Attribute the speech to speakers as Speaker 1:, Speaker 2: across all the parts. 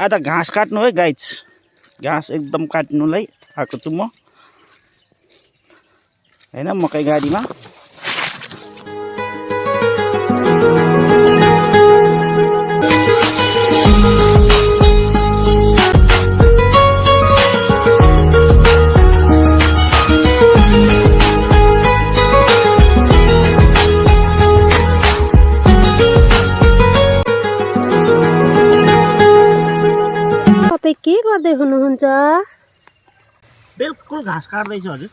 Speaker 1: आज घाँस काट्नु है गाइज, घाँस एकदम काट्नुलाई आएको छु म हैन मकै गाडीमा।
Speaker 2: के गर्दै हुनुहुन्छ?
Speaker 1: बिल्कुल घाँस काट्दैछु हजुर।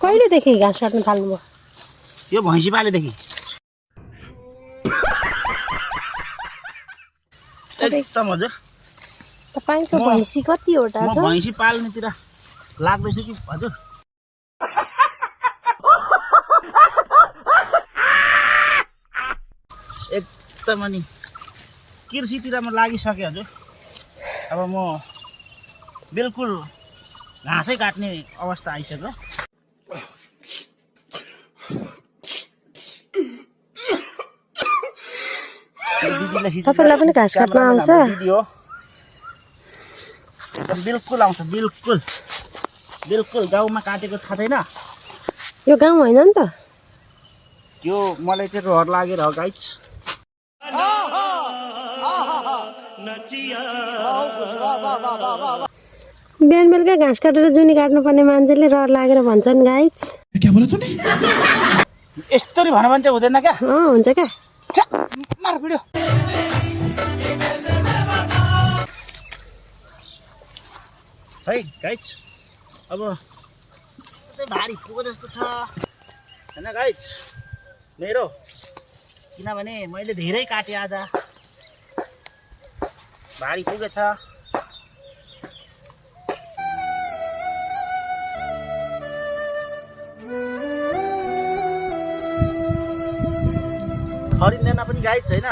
Speaker 2: कहिलेदेखि घाँस काट्न थाल्नुभयो?
Speaker 1: यो भैँसी पालेदेखि एकदम हजुर।
Speaker 2: तपाईको भैँसी कतिवटा छ?
Speaker 1: म भैँसी पाल्नेतिर लाग्दैछु कि हजुर। एकदम अनि कृषितिर म लागिसकेँ हजुर। अब म बिल्कुल घाँसै काट्ने अवस्था आइसक्यो।
Speaker 2: तपाईलाई पनि घाँस काट्न आउँछ?
Speaker 1: दिदी हो बिल्कुल आउँछ, बिल्कुल बिल्कुल। गाउँमा काटेको थाहा छैन?
Speaker 2: यो गाउँ होइन नि त?
Speaker 1: यो मलाई चाहिँ रहर लागेर हो गाइज।
Speaker 2: बिहान बेलुका घाँस काटेर जुनी काट्नुपर्ने मान्छेले रहर लागेर भन्छन् गाइज।
Speaker 1: यस्तरी भन भने चाहिँ हुँदैन क्या?
Speaker 2: हुन्छ क्या।
Speaker 1: मार भिडियो। है गाइज अब भारी पुगो जस्तो छ हैन गाइज मेरो, किनभने मैले धेरै काटेँ आज, भारी पुगेछ। खरिँदैन पनि गाइज छैन।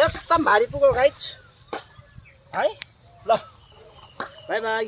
Speaker 1: एकदम भारी पुग्यो गाइज है। ल बाई बाई।